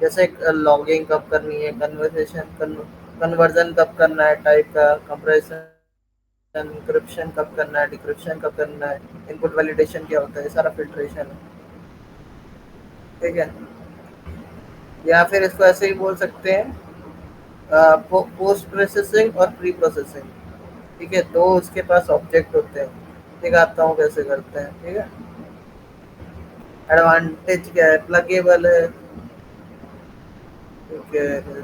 जैसे लॉगिंग कब करनी है, कन्वर्जन कब करना है, टाइप का कंप्रेशन, इंक्रिप्शन कब करना है, डिक्रिप्शन कब करना है, इनपुट वैलिडेशन क्या होता है, ये सारा फिल्ट्रेशन है। ठीक है। या फिर इसको ऐसे ही बोल सकते हैं, पोस्ट प्रोसेसिंग और प्री प्रोसेसिंग। ठीक है, दो उसके पास ऑब्जेक्ट होते हैं। दिखाता हूँ कैसे करते हैं। ठीक है। एडवांटेज क्या है, प्लगेबल है। ठीक है।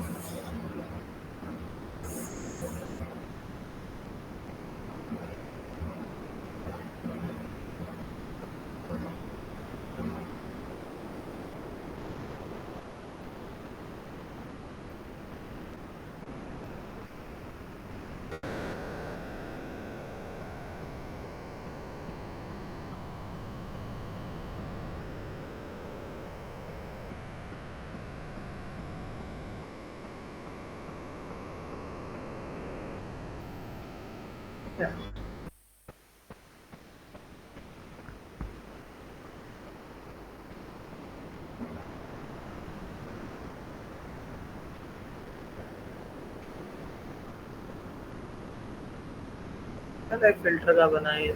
चलो एक फिल्टर का बनाइए।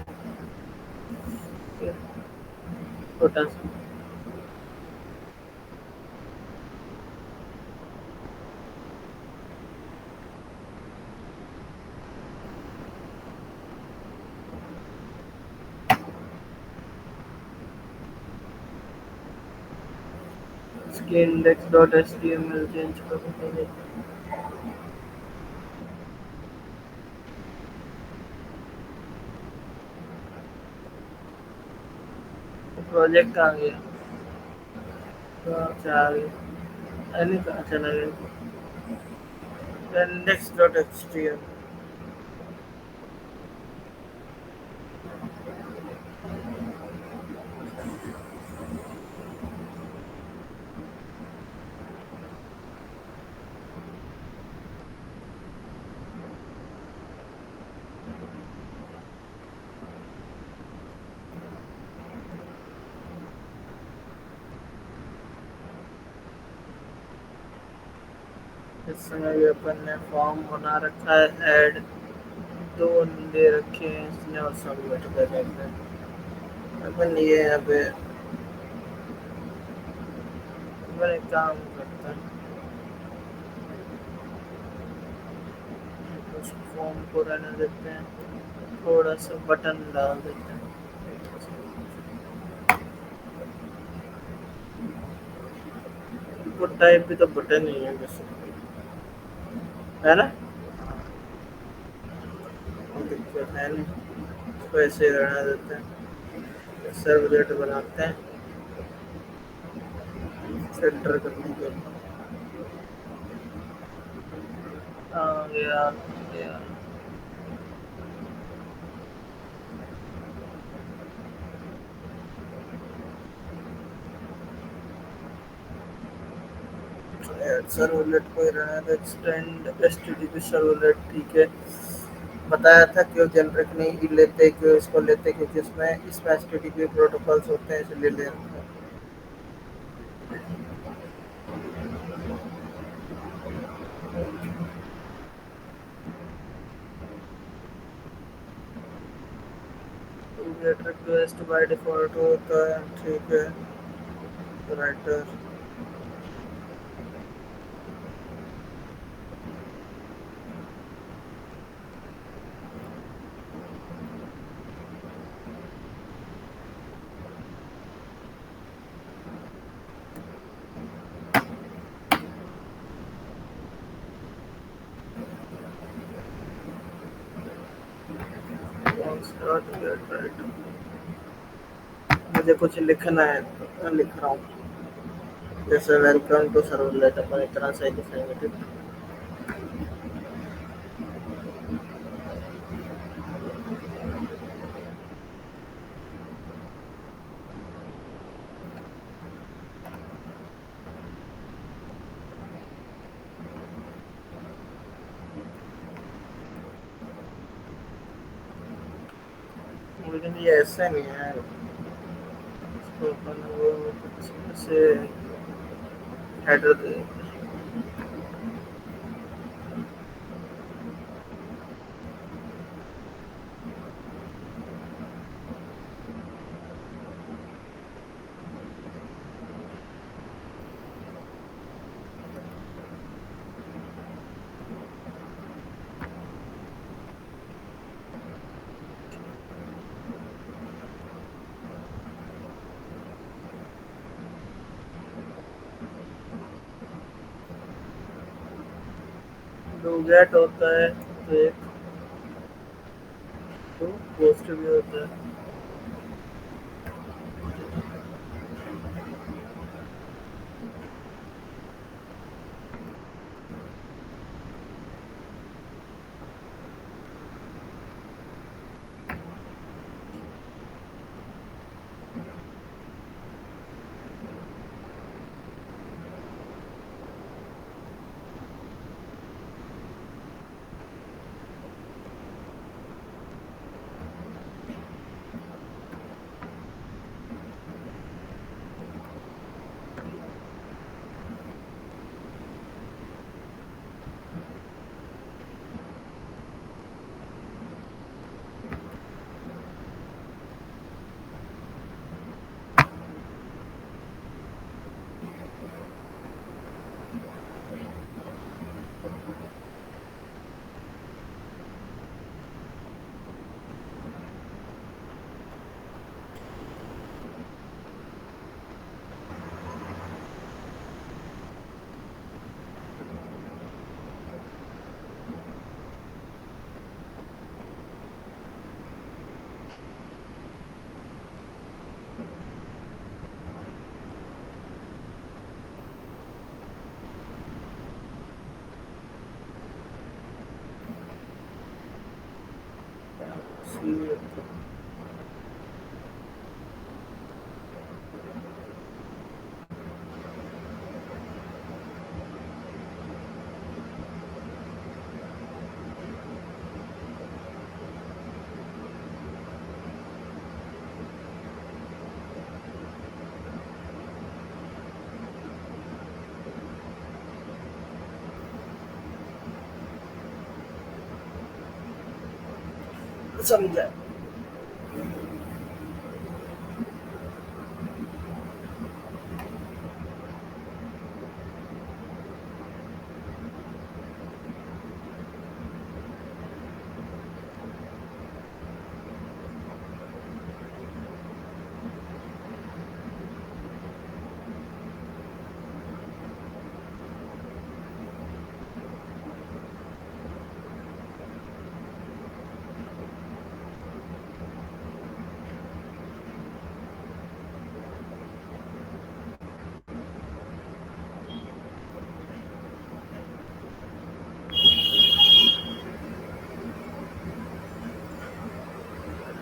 छोटा सा इसके index dot H T M L change करूँगा। प्रोजेक्ट कहाँ गया? तो अच्छा आ गया। अरे कहाँ चला गया? Index dot H T M. इस समय भी अपन ने फॉर्म बना रखा है ऐड, दो दे रखे हैं इसने और सबमिट कर रखा है। अपन ये यहाँ पे अपन एक काम करता है, उस फॉर्म को रहने देते हैं, थोड़ा सा बटन डाल देते हैं। इनपुट टाइप भी तो बटन ही है वैसे, है ना? कोई दिक्कत है नहीं, इसको ऐसे ही रहने देते हैं। सर्वलेट बनाते हैं फिल्टर करने के लिए। गया गया। सर्वलेट को ही रहने दो, extend H T T P servlet. ठीक है। बताया था क्यों जेनरिक नहीं लेते, क्यों इसको लेते, क्योंकि इसमें H T T P protocols होते हैं, इसलिए ले रखा है। गेट रिक्वेस्ट बाय डिफॉल्ट होता है। ठीक है। Writer dot gate writer. मुझे कुछ लिखना है तो मैं लिख रहा हूँ। जैसे वेलकम टू सर्वलेट अपन इतना सही लिखेंगे। ठीक है। लेकिन ये ऐसे नहीं है, इसको अपन वो कुछ ऐसे हेडर डोगेट होता है, तो एक तो पोस्ट भी होता है। समझा।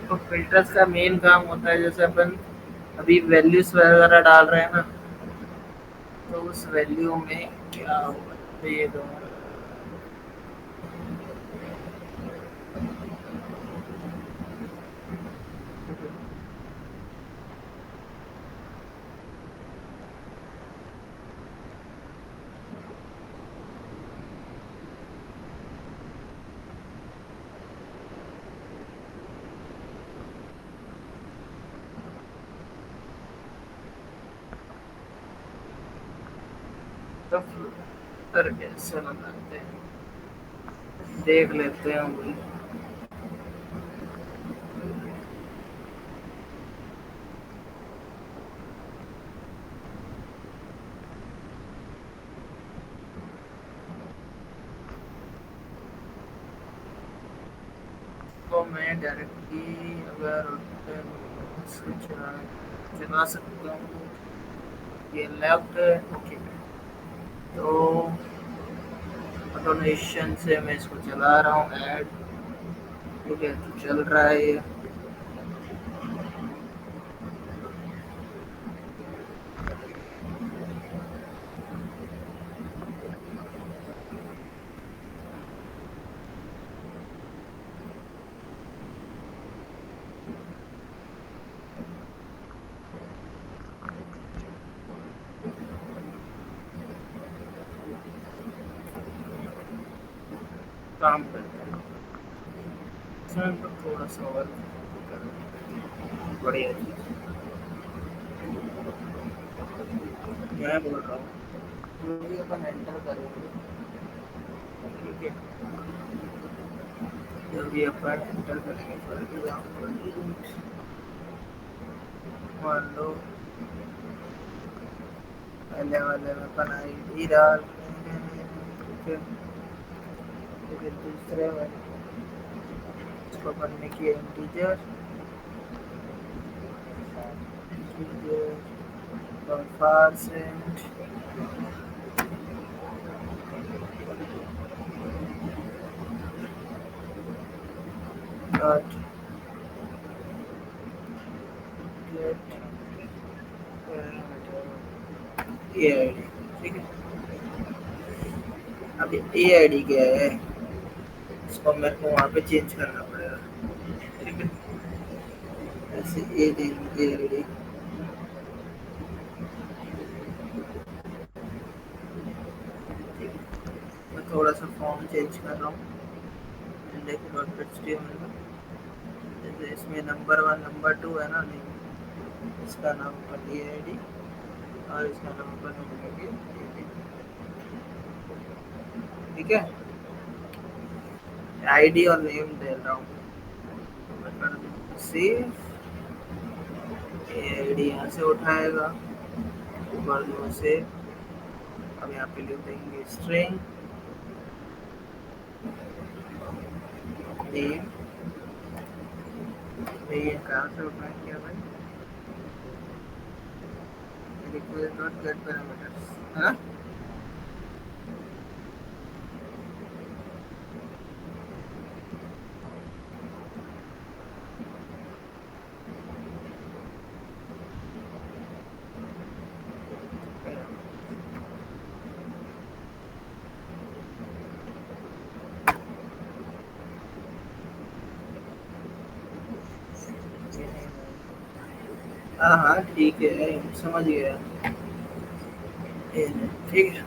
तो फिल्टर्स का मेन काम होता है, जैसे अपन अभी वैल्यूज वगैरह डाल रहे हैं ना, तो उस वैल्यू में क्या होगा, तो ये दो। तो फिल्टर कैसे बनाते हैं, देख लेते हैं वही। तो मैं डायरेक्टली अगर उसको चला सकता हूँ, ये लेफ्ट। ओके, तो ऑटोमेशन से मैं इसको चला रहा हूँ ऐड। ठीक है, तो चल रहा है ये। काम करते हैं। इसमें हम लोग थोड़ा सा और बढ़िया चीज़ मैं बोल रहा हूँ जो भी अपन एंटर करेंगे, ठीक है, जो भी अपन एंटर करेंगे फॉर एग्जाम्पल मान लो पहले वाले में अपन आई डी डाल रहे हैं, ठीक है, फिर दूसरे में इसको बनने की इंटीजर और percent dot gate A I D, ठीक है। अब ए आई डी क्या है, इसको मेरे को वहाँ पे चेंज करना पड़ेगा, ठीक है। ऐसे A D A I D, ठीक है। मैं थोड़ा सा फॉर्म चेंज कर रहा हूँ index dot H T M L में। जैसे इसमें नंबर वन नंबर टू है ना, नहीं, इसका नाम अपन ए आई डी और इसका नाम अपन रखेंगे ए डी, ठीक है। आईडी और नेम दे रहा हूँ, मैं कर दूँ सेव, ए आई डी यहाँ से उठाएगा, ऊपर दो से, अब यहाँ पे लिख देंगे स्ट्रिंग नेम, ये कहाँ से उठाएंगे भाई, रिक्वेस्ट डॉट गेट पैरामीटर्स, है ना। हाँ हाँ ठीक है, समझ गया, ठीक है।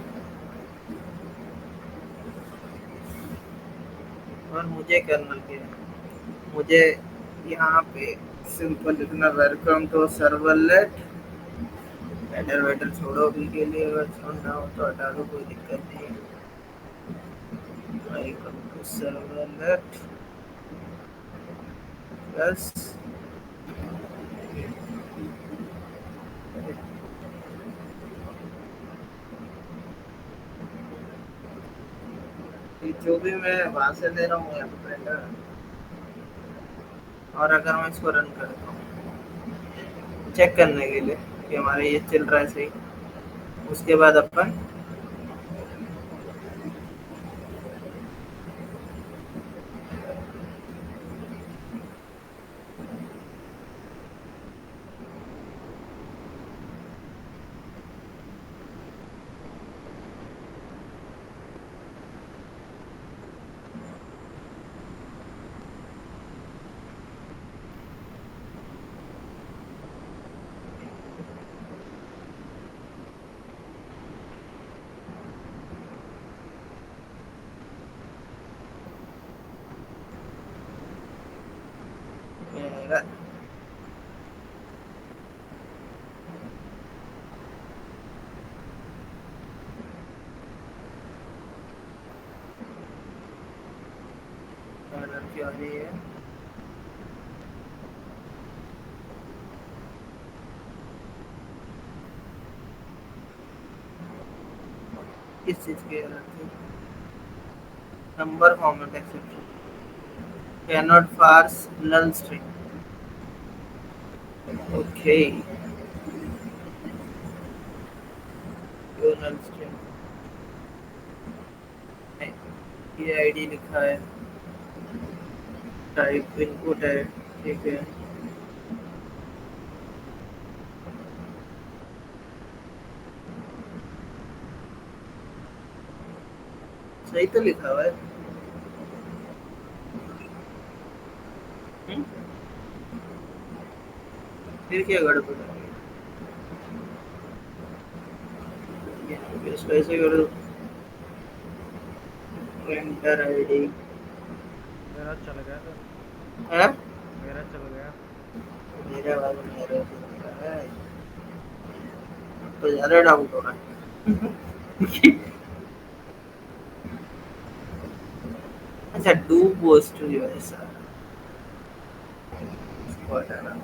और मुझे करना क्या है, मुझे यहाँ पे सिंपल लिखना वेलकम टू सर्वलेट, हेडर वेडर छोड़ो अभी के लिए, अगर छोड़ना हो तो हटा दो, कोई दिक्कत नहीं है। वेलकम टू सर्वलेट बस, ये जो भी मैं वहां से ले रहा हूँ यहाँ पे प्रिंटर, और अगर मैं इसको रन करता हूँ चेक करने के लिए कि हमारा ये चल रहा है सही, उसके बाद अपन क्या रही है, किस चीज की एरर थी, number format exception, cannot parse null string, okay, null string ये आईडी लिखा है, टाइप इनपुट है, ठीक है। सही तो लिखा हुआ है। हम्म? फिर क्या गड़बड़ है, इसको ऐसे कर दो, एंटर आईडी मेरा चल गया तो। है मेरा चल गया। मेरे वाले मेरे है तो ज्यादा डाउट हो रहा है। अच्छा डू गोस टू यूएसए वगैरह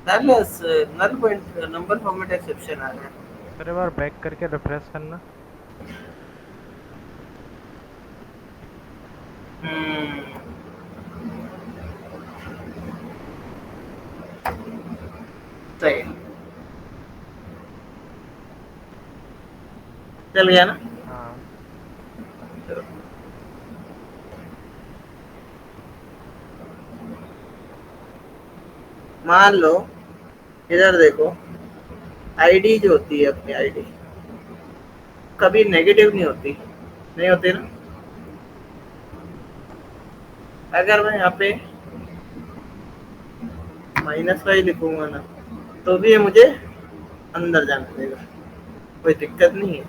null null pointer number format exception आ रहा है। फिर एक बार बैक करके रिफ्रेश करना। हम्म सही है। चल गया ना। हाँ। चलो, मान लो इधर देखो आईडी जो होती है अपनी आईडी कभी नेगेटिव नहीं होती नहीं होती ना। अगर मैं यहाँ पे -5 लिखूंगा ना तो भी ये मुझे अंदर जाने देगा कोई दिक्कत नहीं है।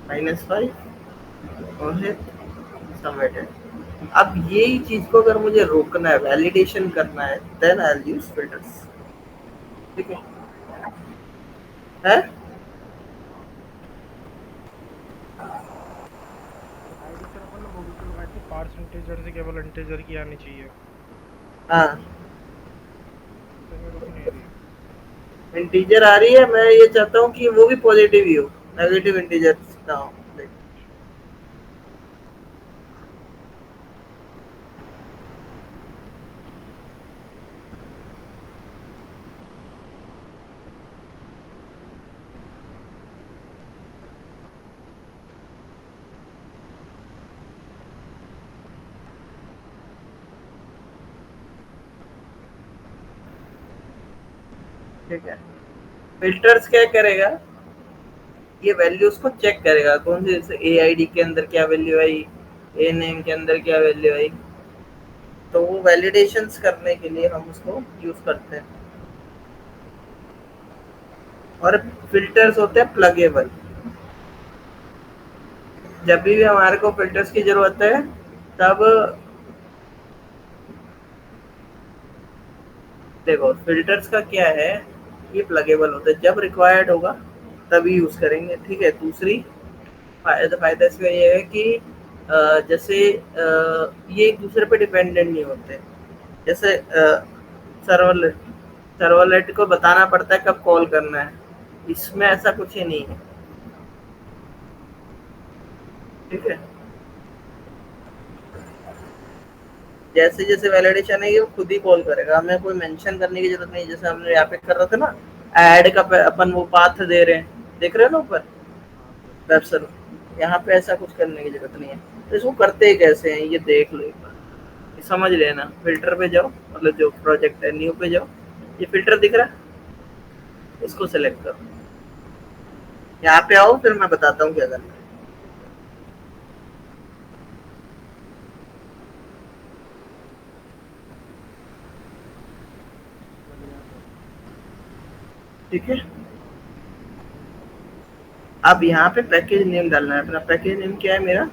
-5 और है सबमिटेड। अब यही चीज को अगर मुझे रोकना है वैलिडेशन करना है then I will use filters. ठीक है। आईडी सर अपन ने वो भी तो लगाई थी, पार्स इंटीजर से केवल इंटीजर की आनी चाहिए। हाँ तो ये रुक नहीं रही। इंटीजर आ रही है मैं ये चाहता हूँ कि वो भी पॉजिटिव ही हो नेगेटिव इंटीजर ना हो। अच्छा। ठीक है। फिल्टर्स क्या करेगा ये वैल्यूज को चेक करेगा कौन से जैसे ए आई डी के अंदर क्या वैल्यू आई ए नेम के अंदर क्या वैल्यू आई तो वो वैलिडेशंस करने के लिए हम उसको यूज करते हैं। और फिल्टर्स होते हैं प्लगेबल। जब भी हमारे को फिल्टर्स की जरूरत है तब देखो फिल्टर्स का क्या है ये प्लगेबल होता है जब रिक्वायर्ड होगा तभी यूज करेंगे। ठीक है। दूसरी फायदा इसका ये है कि जैसे ये एक दूसरे पे डिपेंडेंट नहीं होते। जैसे सर्वलेट सर्वलेट को बताना पड़ता है कब कॉल करना है इसमें ऐसा कुछ ही नहीं है। ठीक है। जैसे जैसे वैलिडेशन है ये वो खुद ही कॉल करेगा हमें कोई मेंशन करने की जरूरत नहीं। जैसे हमने यहाँ पे कर रहे थे ना ऐड का अपन वो पाथ दे रहे हैं देख रहे हैं ना ऊपर हाँ देख रहा वेब हूँ। सर्वर। यहाँ पे ऐसा कुछ करने की जरूरत नहीं है। तो इसको करते ही कैसे हैं ये देख लो एक बार ये समझ लेना। फिल्टर पे जाओ मतलब जो प्रोजेक्ट है न्यू पे जाओ ये फिल्टर दिख रहा है इसको सेलेक्ट करो। यहाँ पे आओ फिर मैं बताता हूँ क्या करना है। मिल गया सर। ठीक है। अब यहाँ पे पैकेज नेम डालना है अपना। पैकेज नेम क्या है मेरा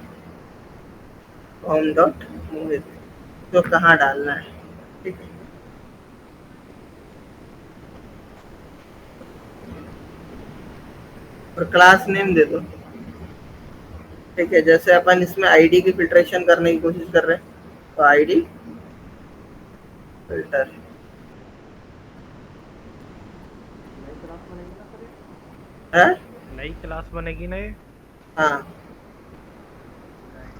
होम डॉट मूवी तो कहाँ डालना है। ठीक है। और क्लास नेम दे दो। ठीक है। जैसे अपन इसमें आईडी की फिल्ट्रेशन करने की कोशिश कर रहे हैं तो आईडी फिल्टर नई क्लास बनेगी ना सर ये? है। नई क्लास बनेगी ना ये? हाँ राइट।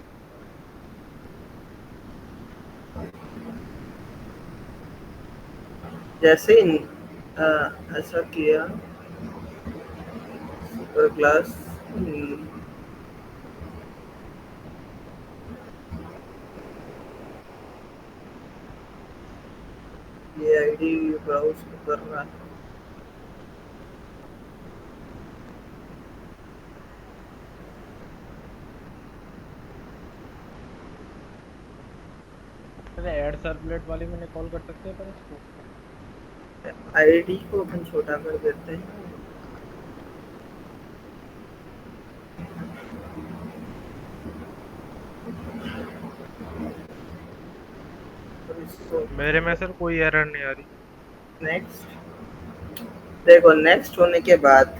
जैसे ऐसा किया सुपर क्लास ये आईडी ब्राउज कर रहा है। अरे ऐड सर्वलेट वाली मैंने कॉल कर सकते हैं पर इसको। आईडी को अपन छोटा कर देते हैं और इसको मेरे में सर कोई एरर नहीं आ रही। नेक्स्ट। देखो नेक्स्ट होने के बाद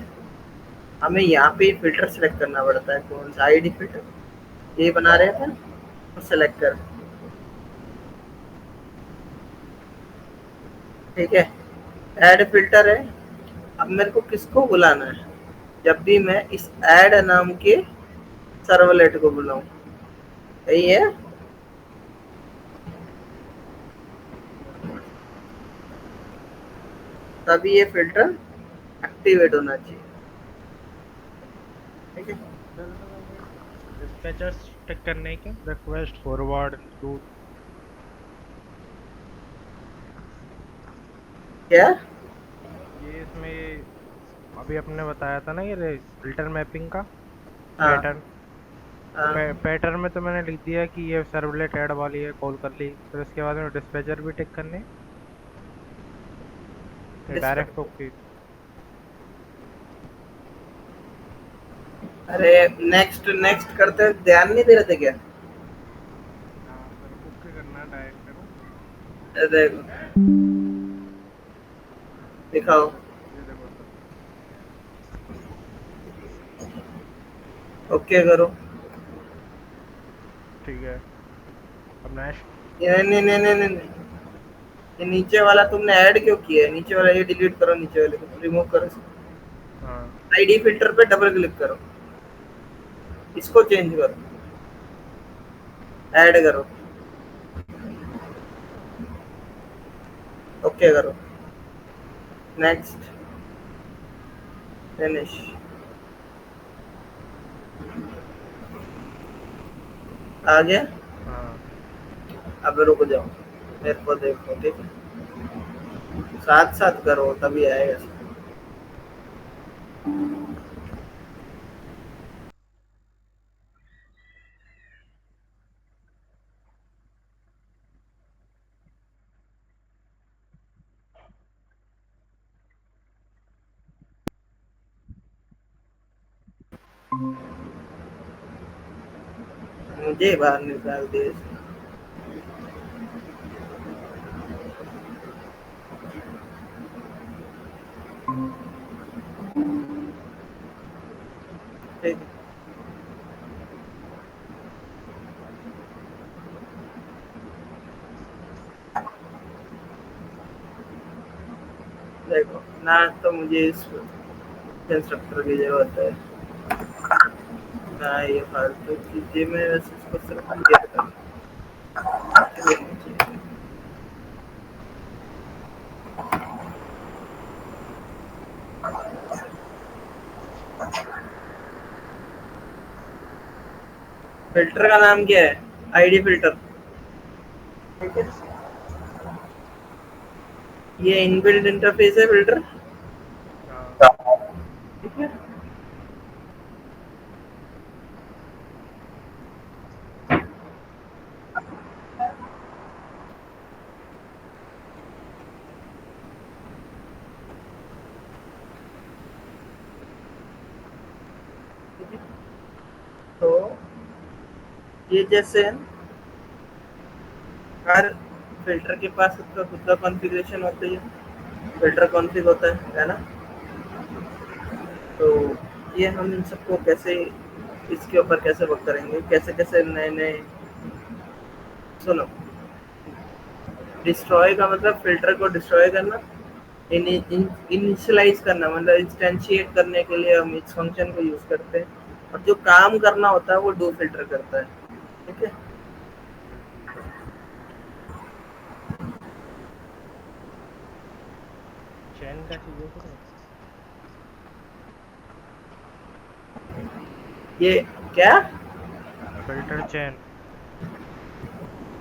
हमें यहाँ पे फिल्टर सेलेक्ट करना पड़ता है, कौन सा आईडी फिल्टर ये बना रहे थे और सेलेक्ट कर। ठीक है, ऐड फिल्टर है। अब मेरे को किसको बुलाना है जब भी मैं इस ऐड नाम के सर्वलेट को बुलाऊं, यही है। तभी ये फिल्टर एक्टिवेट होना चाहिए। ठीक है, सर हमें डिस्पैचर्स चेक करने के रिक्वेस्ट फॉरवर्ड इंक्लूड। क्या? ये इसमें अभी अपने बताया था ना ये फिल्टर मैपिंग का हाँ पैटर्न। तो हाँ। पैटर्न में तो मैंने लिख दिया कि ये सर्वलेट ऐड वाली है, कॉल कर ली, फिर उसके बाद में डिस्पैचर भी टिक करने या डायरेक्ट डिस्पैच। ओके। अरे नेक्स्ट नेक्स्ट करते ध्यान नहीं दे रहे थे क्या? हाँ सर ओके करना है डायरेक्ट है ना। देखो दिखाओ। ये देखो सर। ओके करो। ठीक है। अब नेक्स्ट। ये नहीं नहीं नहीं नहीं नहीं। ये नीचे वाला तुमने ऐड क्यों किया है? नीचे वाला ये डिलीट करो, नीचे वाले को रिमूव करो। हाँ आईडी फिल्टर पे डबल क्लिक करो, इसको चेंज करो, ऐड करो, ओके करो, नेक्स्ट, फिनिश। आ गया। हाँ। अब रुक जाओ, मेरे को देखो। ठीक है, साथ साथ करो तभी आएगा। मुझे बाहर निकाल दिए। ठीक है, देखो ना, तो मुझे इस इंस्ट्रक्टर की जरूरत है ना, ये फालतू चीजें मैं बस इसको सिर्फ क्लियर कर फिल्टर का नाम क्या है? ID filter. ठीक है, ये इनबिल्ट इंटरफेस है फिल्टर। हाँ ठीक है, तो ये जैसे हर फिल्टर के पास उसका खुद का कॉन्फ़िगरेशन होता है, फिल्टर कॉन्फ़िग होता है ना। तो ये हम इन सबको कैसे, इसके ऊपर कैसे वर्क करेंगे, कैसे कैसे नए नए। सुनो, डिस्ट्रॉय का मतलब फिल्टर को डिस्ट्रॉय करना, इनिशियलाइज करना मतलब इंस्टेंशिएट करने के लिए हम इस फंक्शन को यूज करते हैं, और जो काम करना होता है वो डू फिल्टर करता है। ठीक है, ठीक है। चैन का चाहिए फिर। ये क्या? फिल्टर चैन।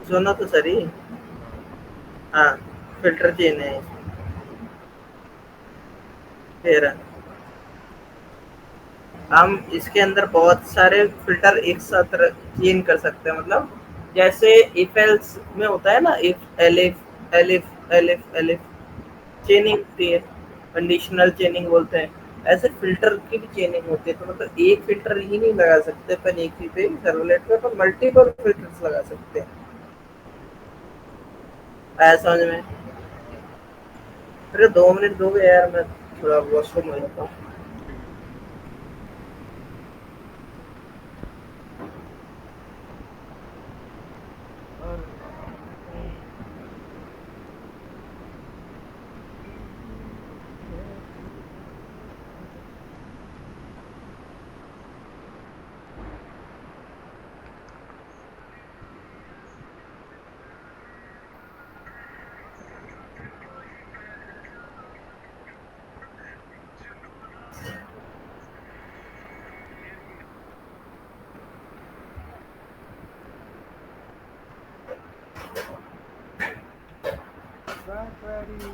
सुनो तो सही। हाँ हाँ, फिल्टर चेन है फिर हम इसके अंदर बहुत सारे फिल्टर एक साथ चेन कर सकते हैं, मतलब जैसे इफ एल्स में होता है ना, if elif elif elif elif हाँ। चेनिंग होती है, कंडीशनल चेनिंग बोलते हैं। ऐसे फिल्टर की भी चेनिंग होती है, तो मतलब एक फिल्टर ही नहीं लगा सकते अपन एक ही पे सर्वलेट पे, अपन मल्टीपल फिल्टर्स लगा सकते हैं। आया समझ में? हाँ। फिर 2 मिनट दोगे यार, मैं थोड़ा वॉशरूम हो जाता हूँ। ठीक है। अरे Blackberry.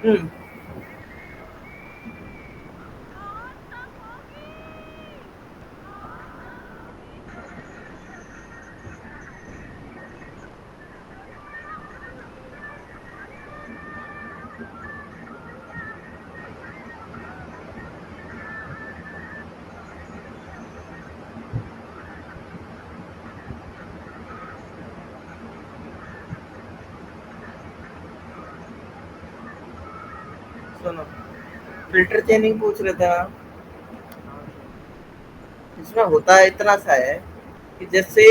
हम्म। सुनो, फिल्टर चेनिंग पूछ रहे थे आप। हाँ सर। इसमें होता है इतना सा है कि जैसे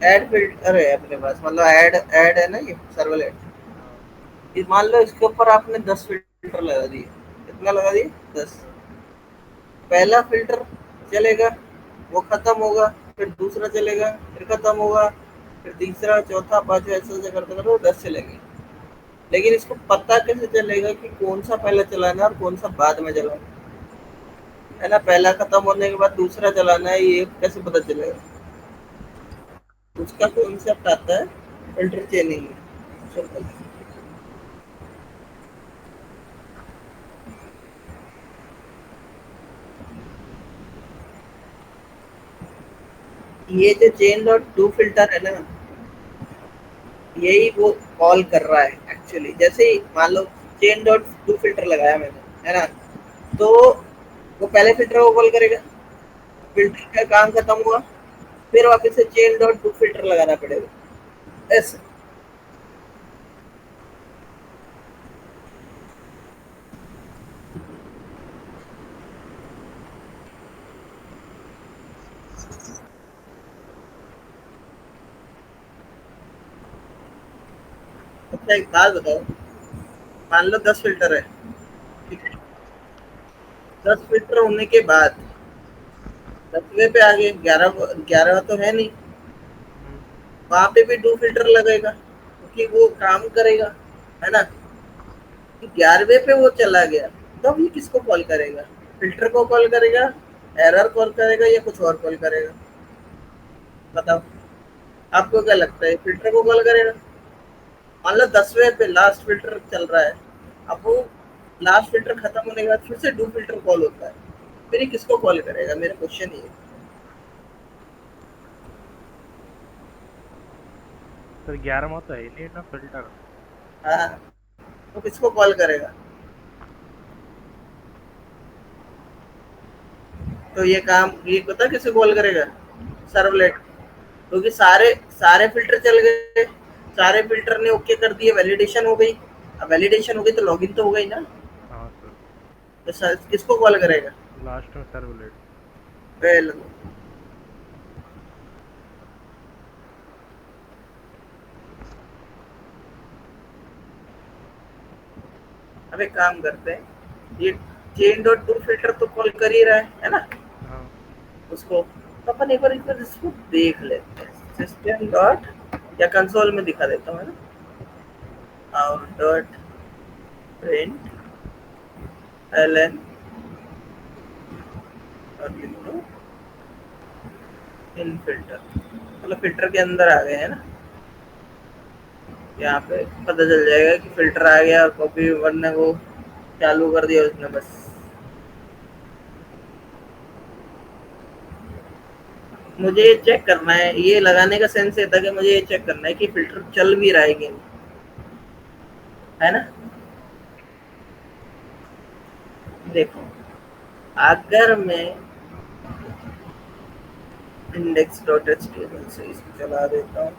ऐड फिल्टर है अपने पास, मतलब ऐड ऐड है ना ये सर्वलेट। हाँ। मान लो इसके ऊपर आपने 10 फिल्टर लगा दिए। कितना लगा दिए? 10। 10। पहला फिल्टर चलेगा, वो खत्म होगा, फिर दूसरा चलेगा, फिर खत्म होगा, फिर तीसरा, चौथा, पांचवा, ऐसे ऐसे करते करते 10 चलेंगे। लेकिन इसको पता कैसे चलेगा कि कौन सा पहले चलाना है और कौन सा बाद में चलाना है ना? पहला खत्म होने के बाद दूसरा चलाना है, ये कैसे पता चलेगा? उसका कॉन्सेप्ट आता है फिल्टर चेनिंग में। ये जो चेन डॉट टू फिल्टर है ना, यही वो कॉल कर रहा है एक्चुअली। जैसे ही मान लो चेन डॉट टू फिल्टर लगाया मैंने, है ना, तो वो पहले फिल्टर को कॉल करेगा, फिल्टर का काम खत्म हुआ, फिर वापस से चेन डॉट टू फिल्टर लगाना पड़ेगा। ऐसे। अच्छा एक बात बताओ, मान लो 10 फिल्टर है, ठीक है? 10 फिल्टर होने के बाद 10वें पे आ गए, 11 तो है नहीं, हम्म। वहां पे भी 2 फिल्टर लगेगा क्योंकि वो काम करेगा, है ना? 11वें पे वो चला गया, तो अब ये किसको कॉल करेगा? फिल्टर को कॉल करेगा, एरर कॉल करेगा, या कुछ और कॉल करेगा? बताओ, आपको क्या लगता है, फिल्टर को कॉल करेगा? मान लो 10वें पे लास्ट फिल्टर चल रहा है, अब वो लास्ट फिल्टर खत्म होने के बाद फिर से 2 फिल्टर कॉल होता है, फिर ये किसको कॉल करेगा? मेरा क्वेश्चन ये है। सर 11वां तो है ही नहीं ना फिल्टर। हाँ, तो किसको कॉल करेगा? तो ये काम ये पता किसे कॉल करेगा? सर्वलेट। क्योंकि सारे सारे फिल्टर चल गए, सारे फिल्टर ने ओके कर दिए, वैलिडेशन हो गई। अब वैलिडेशन हो गई तो लॉगिन तो हो गई ना, हाँ सर। तो किसको कॉल करेगा? लास्ट में सर्वलेट। वेल, अब एक काम करते हैं, ये चेन डॉट टू फिल्टर तो कॉल कर ही रहा है ना हाँ। उसको, तो अपन एक बार इसको देख लेते हैं। सिस्टम डॉट, या कंसोल में दिखा देता हूँ, है ना, आउट डॉट प्रिंट एलन और लिख दो इन फिल्टर, मतलब फिल्टर के अंदर आ गए, है ना। यहाँ पे पता चल जाएगा कि फिल्टर आ गया, कॉपी वन ने वो चालू कर दिया उसने बस। मुझे ये चेक करना है, ये लगाने का सेंस ये था कि मुझे ये चेक करना है कि फिल्टर चल भी रहा है कि नहीं, है ना। देखो, अगर मैं index dot H T M L से इसको चला देता हूँ,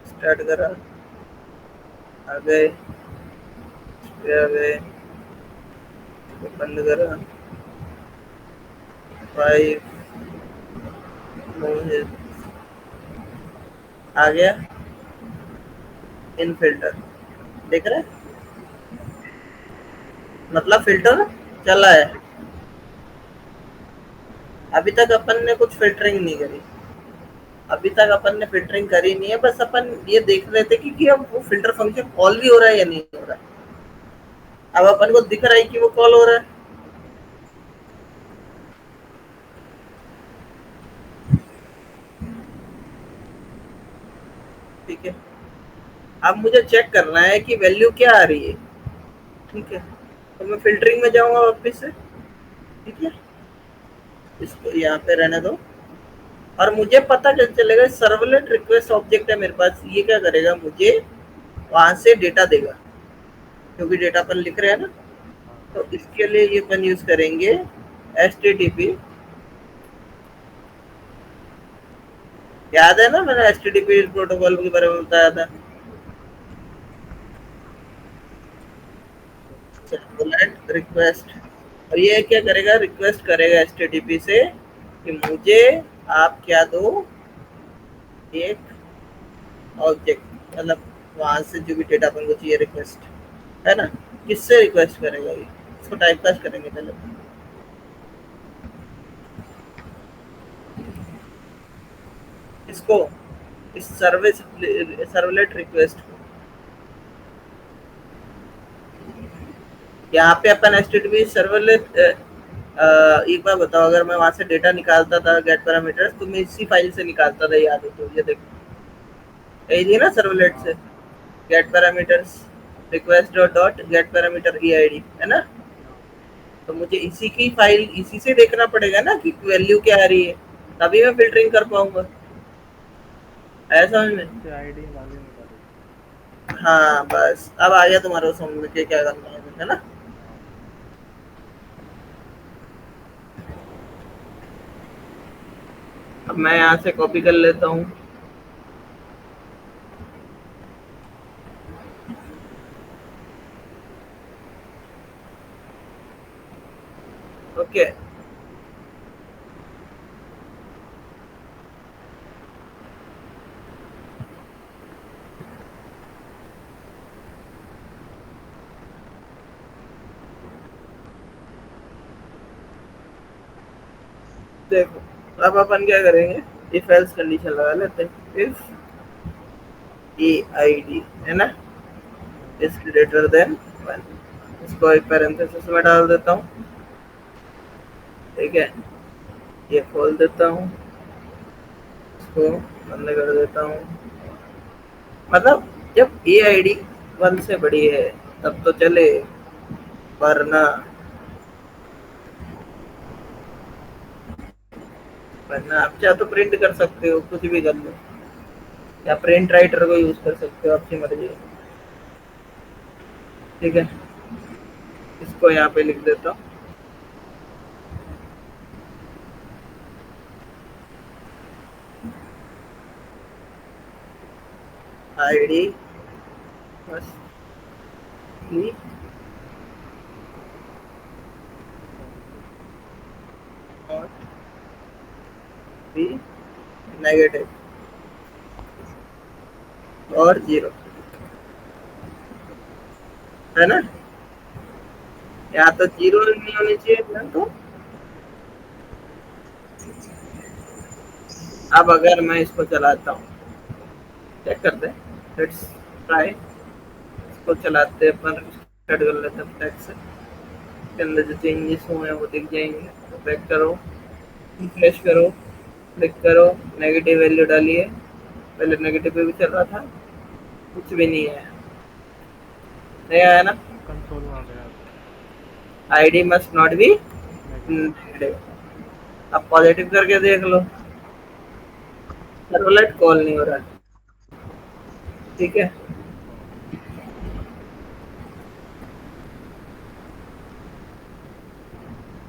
स्टार्ट करा, आ गए, आ गए, बंद करा, 5 आ गया इन फिल्टर, देख रहे हैं, मतलब फिल्टर चला है। अभी तक अपन ने कुछ फिल्टरिंग नहीं करी, अभी तक अपन ने फिल्टरिंग करी नहीं है, बस अपन ये देख रहे थे कि अब वो फिल्टर फंक्शन कॉल भी हो रहा है या नहीं हो रहा है। अब अपन को दिख रहा है कि वो कॉल हो रहा है। ठीक है, अब मुझे चेक करना है कि वैल्यू क्या आ रही है। ठीक है, तो मैं फिल्टरिंग में जाऊंगा वापस से। ठीक है, इसको यहाँ पे रहने दो, और मुझे पता चल चलेगा सर्वलेट रिक्वेस्ट ऑब्जेक्ट है मेरे पास, ये क्या करेगा, मुझे वहां से डेटा देगा, क्योंकि डेटा अपन लिख रहे हैं ना। हाँ। तो इसके लिए ये अपन यूज करेंगे HTTP। याद है ना, मैंने HTTP प्रोटोकॉल के बारे में बताया था, सर्वलेट रिक्वेस्ट। और ये क्या करेगा, रिक्वेस्ट करेगा HTTP से कि मुझे आप क्या दो, एक ऑब्जेक्ट, मतलब वहां से जो भी डेटा अपन को चाहिए रिक्वेस्ट, है ना। किससे रिक्वेस्ट करेगा ये, इसको टाइप कास्ट करेंगे पहले, इसको, इस सर्विस सर्वलेट रिक्वेस्ट को। यहाँ पे अपन HTTP सर्वलेट, एक बार बताओ, अगर मैं वहां से डेटा निकालता था गेट पैरामीटर्स, तो मैं इसी फाइल से निकालता था, याद हो तो, ये देखो यही थी ना सर्वलेट हाँ। से, get parameters request dot dot get parameter EID, है ना। हाँ। तो मुझे इसी की फाइल, इसी से देखना पड़ेगा ना कि वैल्यू क्या आ रही है, तभी मैं फिल्टरिंग कर पाऊंगा, ऐसा समझ में। उससे आईडी लॉगिन करेगी। हाँ बस, अब आ गया तुम्हारे समझ में कि क्या करना है ना। हाँ। अब मैं यहाँ से कॉपी कर लेता हूँ। ओके, देखो, अब अपन क्या करेंगे, इफ एल्स कंडीशन लगा लेते हैं। इफ EID, है ना, हाँ। इज ग्रेटर देन 1, इसको एक पैरेंथेसिस में डाल देता हूँ। ठीक है, ये खोल देता हूँ, इसको बंद कर देता हूँ। मतलब जब EID 1 से बड़ी है तब तो चले, वरना वरना आप चाहे तो प्रिंट कर सकते हो, कुछ भी कर लो, या प्रिंट राइटर को यूज कर सकते हो, आपकी मर्जी है। ठीक है, इसको यहाँ पे लिख देता हूँ, ID must be not be negative और जीरो, है ना? यहाँ तो जीरो नहीं होनी चाहिए ना, तो अब अगर मैं इसको चलाता हूँ, चेक करते हैं, लेट्स ट्राई। इसको चलाते हैं अपन, स्टार्ट कर लेते हैं टैक्स से, इसके अंदर जो चेंजेस हुए हैं वो दिख जाएंगे। तो बैक करो, रिफ्रेश करो, क्लिक करो, नेगेटिव वैल्यू डालिए। पहले नेगेटिव पे भी चल रहा था, कुछ भी नहीं है, नहीं आया ना? कंसोल में आ गया अब। ID must not be negative. Negative. अब पॉजिटिव करके देख लो, सर्वलेट कॉल नहीं हो रहा है, ठीक है? हाँ।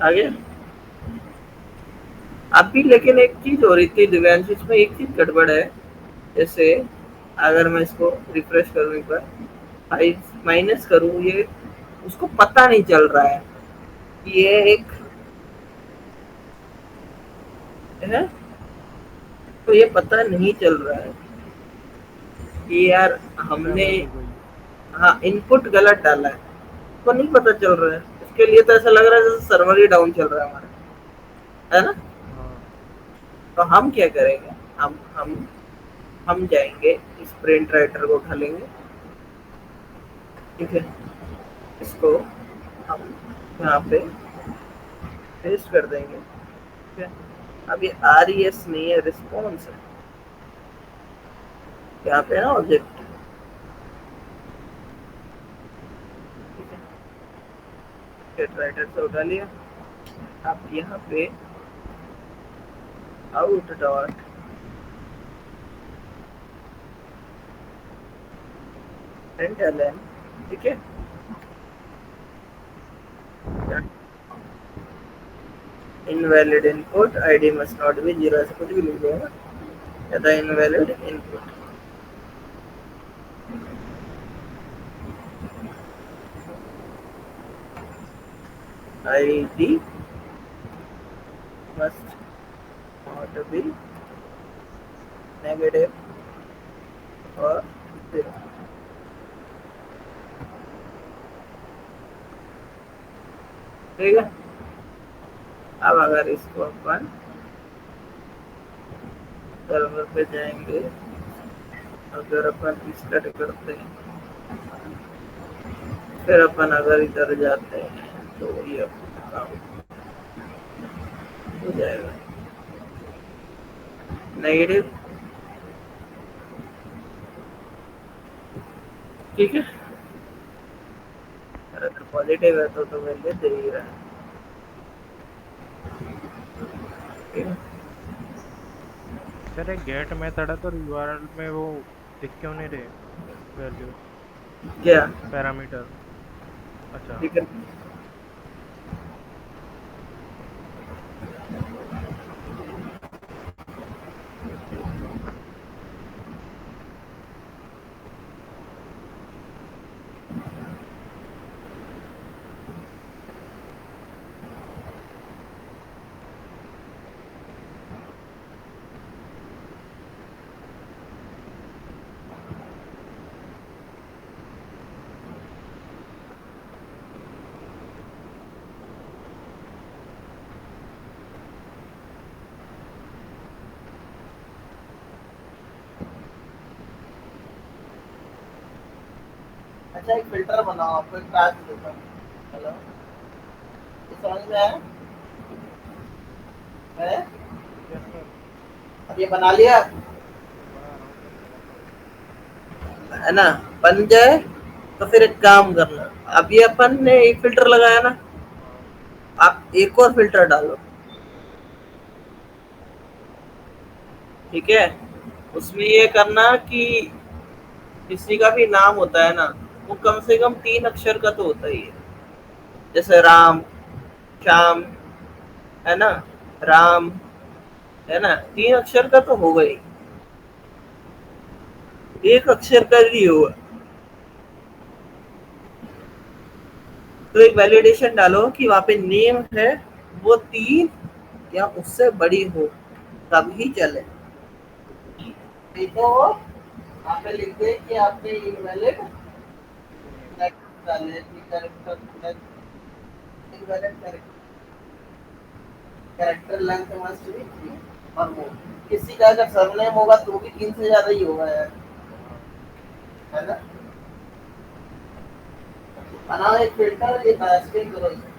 आ गया। अब भी लेकिन एक चीज हो रही थी दिव्यांश, इसमें एक चीज गड़बड़ है। जैसे अगर मैं इसको रिफ्रेश करूँ एक बार, फाइव माइनस करूँ, ये उसको पता नहीं चल रहा है कि ये एक है, तो ये पता नहीं चल रहा है कि यार हमने, वैल्यू गई। हाँ, इनपुट गलत डाला है, तो नहीं पता चल रहा है। इसके लिए तो ऐसा लग रहा है जैसे सर्वर ही डाउन चल रहा है हमारा, है ना? हाँ। तो हम क्या करेंगे, हम जाएंगे, इस प्रिंट राइटर को उठा लेंगे, ठीक है? इसको हम यहाँ पे पेस्ट कर देंगे, ठीक है? अब ये RES नहीं है, रिस्पॉन्स है, यहाँ पे ना ऑब्जेक्ट, ठीक है? गेट राइटर से उठा लिया। आप यहाँ पे आउट डॉट प्रिंटलन, ठीक है? Invalid input, ID must not be zero, ऐसा कुछ भी लिख देगा, या था invalid input. ID must not be negative और जीरो, ठीक है? अब अगर इसको अपन सर्वर पे जाएंगे, अगर अपन रिस्टार्ट करते हैं, फिर अपन अगर इधर जाते हैं, तो ये काम हो जाएगा, नेगेटिव, ठीक है? अगर पॉजिटिव है तो वैल्यू दे ही रहा है, ठीक है? सर एक गेट मेथड है तो यूआरएल में वो दिख क्यों नहीं रहे वैल्यूज, क्या? पैरामीटर? अच्छा। ठीक है, अच्छा एक फिल्टर बनाओ, आपको एक टास्क देता हूँ। हेलो, ये समझ में आया है? Yes sir. अब ये बना लिया, बना रहा हूँ सर, बनाता हूँ। है ना? बन जाए तो फिर एक काम करना, अब ये अपन ने एक फिल्टर लगाया ना, हाँ। आप एक और फिल्टर डालो, ठीक है? उसमें ये करना कि किसी का भी नाम होता है ना, वो कम से कम 3 अक्षर का तो होता ही है। जैसे राम, श्याम, है ना? राम, है ना? 3 अक्षर का तो होगा ही, एक अक्षर का भी होगा। तो एक वैलिडेशन डालो कि वहां पे नेम है वो 3 या उससे बड़ी हो, तब ही चले, नहीं तो वहाँ पे लिख दे कि आपने इनवैलिड डाले character invalid character length must be 3 और वो किसी का अगर सरनेम होगा तो भी 3 से ज्यादा ही होगा यार, हाँ। है ना? बनाओ एक फिल्टर, ये कास्टिंग करो। ठीक है।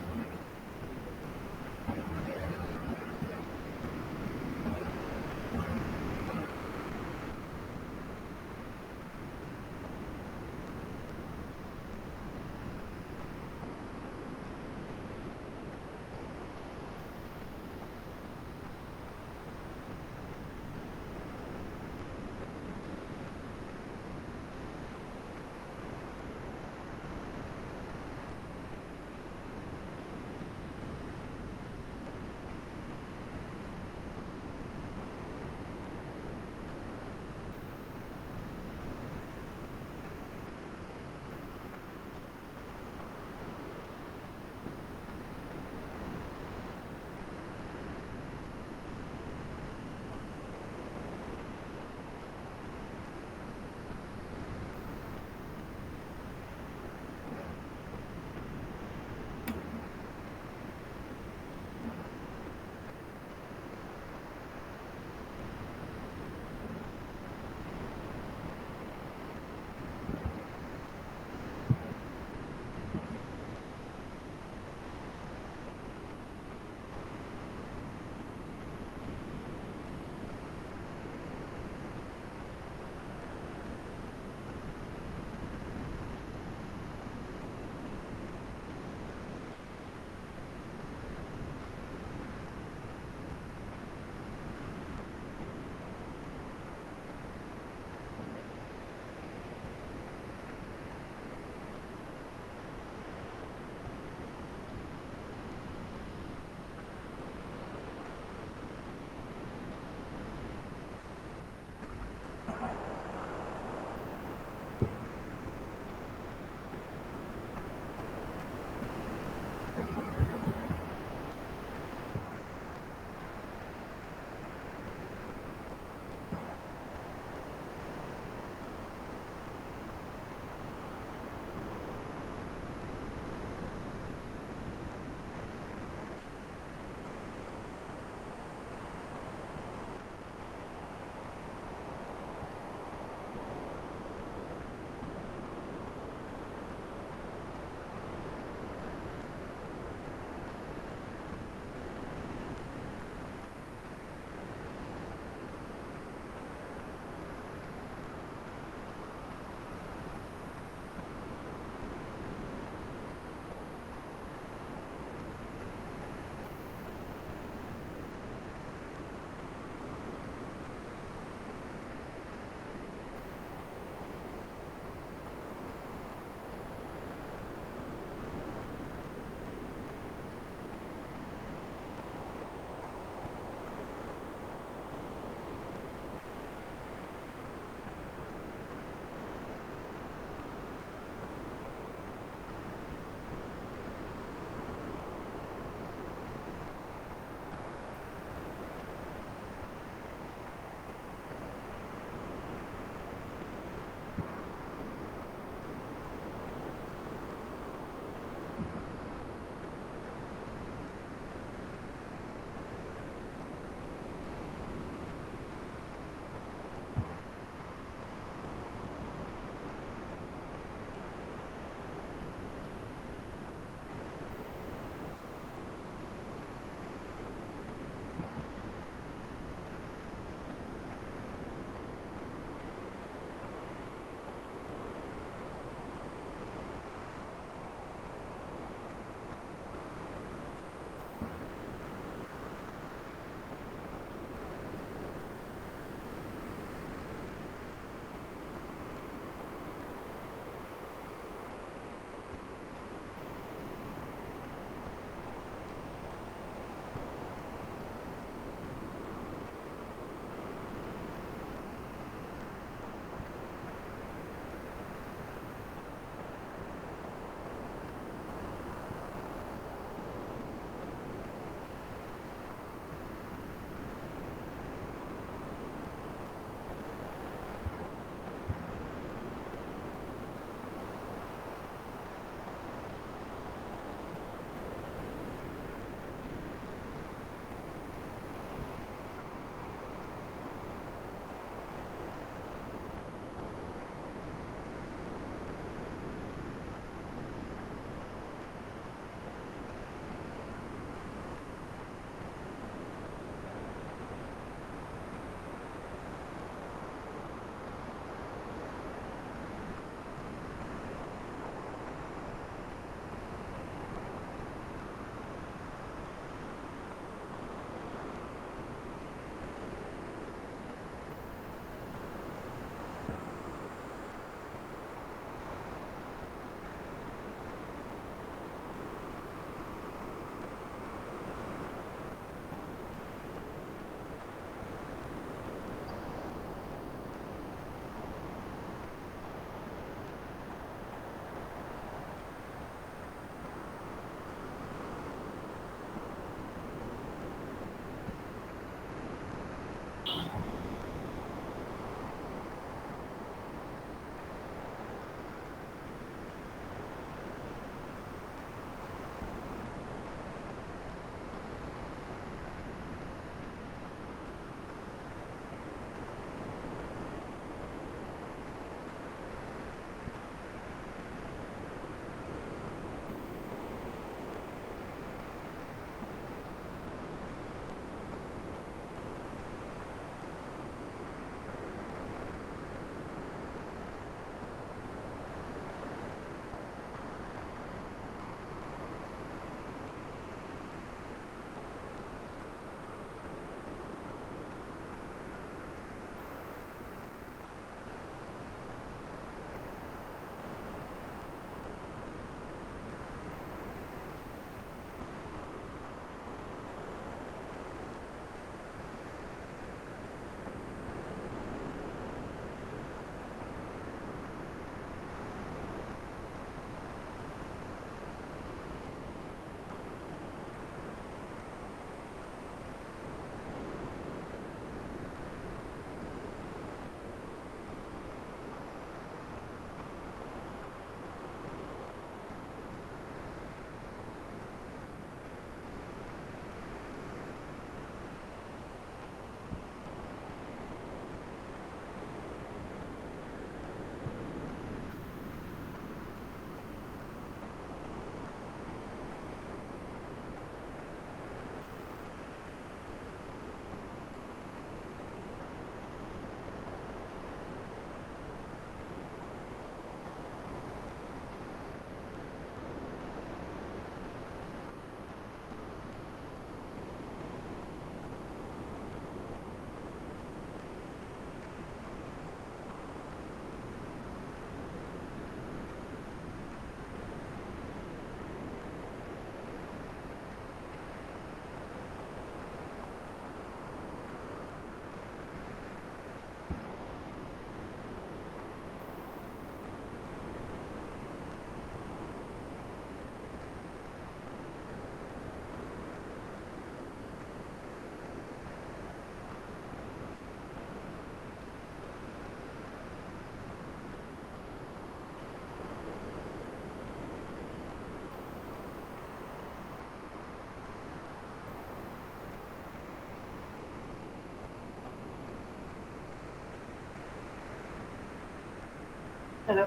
Hello.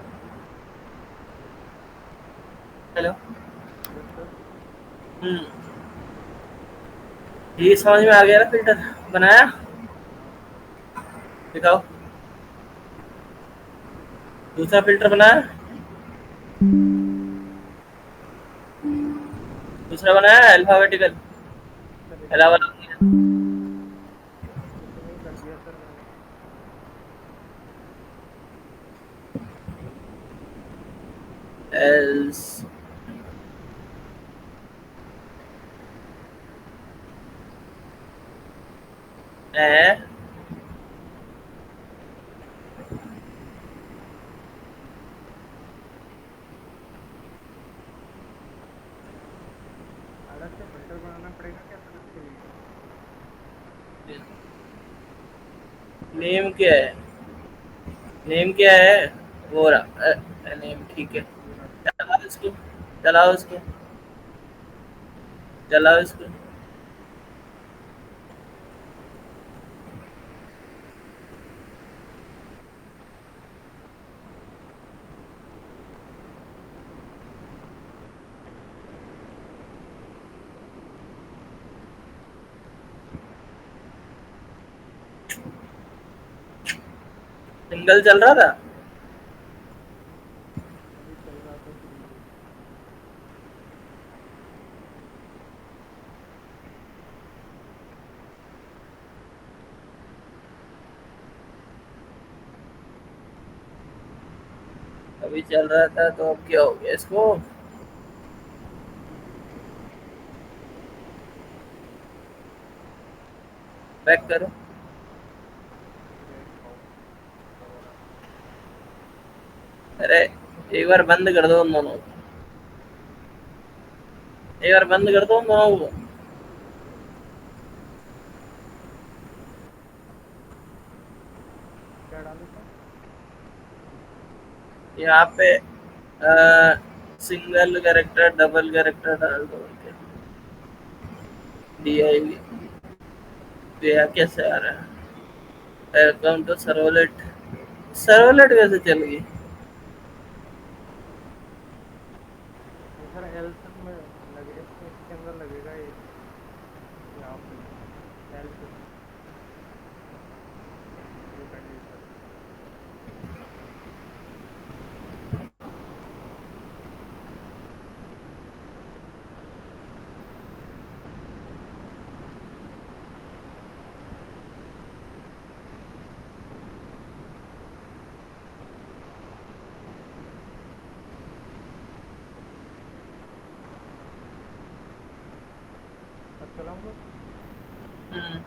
Hello. Yes sir. Hmm. ये समझ में आ गया ना फिल्टर बनाया? हाँ सर। दिखाओ। दूसरा फिल्टर बनाया? दूसरा बनाया अल्फाबेटिकल? सर अलावा। इतने ही कर दिया सर मैंने। एल्स ए अलग से फिल्टर बनाना पड़ेगा क्या सर इसके लिए? नेम क्या है? नेम क्या है? वो रहा नेम, ठीक है। ये रहा सर। चलाओ इसको। चलाओ इसको। चलाओ इसको। सिंगल चल रहा था। अभी चल रहा था सर ये। अभी चल रहा था तो अब क्या हो गया इसको? बैक करो। बैक ऑफ हो रहा है। अरे एक बार बंद कर दो उन दोनों को। एक बार बंद कर दो उन दोनों को। क्या डालूं सर? यहाँ पे सिंगल कैरेक्टर डबल कैरेक्टर डाल दो। D I V. तो यहाँ कैसे आ रहा है? अकाउंट तो सर्वलेट। सर्वलेट कैसे चल गई? ये सर एल्स में लगे, इसके अंदर लगेगा ये, यहाँ पे एल्स ये कंडीशन। अब चलाऊँ सर? हम्म।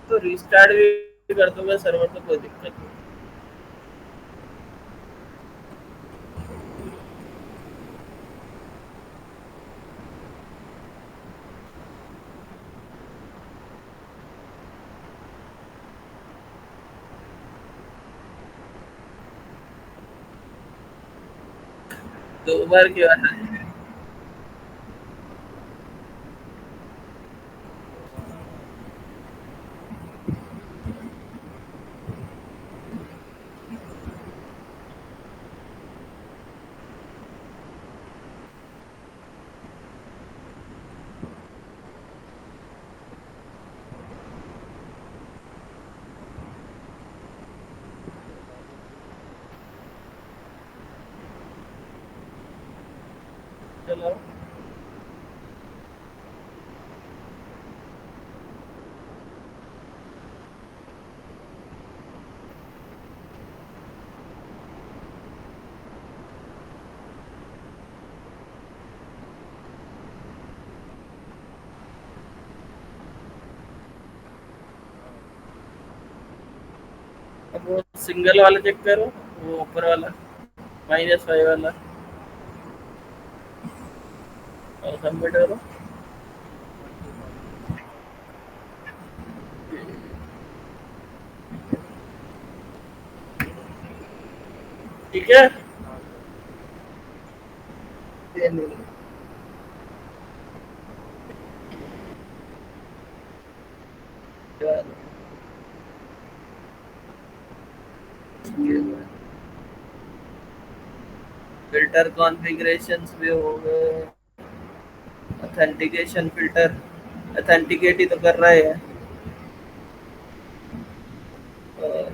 तो रिस्टार्ट भी कर दूंगा सर्वर तो कोई दिक्कत नहीं। दो बार की बात है। 2 बार आ रहा है। चलाओ। अब वो सिंगल वाला चेक करो, वो ऊपर वाला -5 वाला, और सबमिट करो। हाँ ठीक है अभी। ठीक है। हाँ सर। ये नहीं, फिल्टर कॉन्फ़िगरेशंस भी हो गए। ऑथेंटिकेशन फिल्टर ऑथेंटिकेट ही तो कर रहा है। और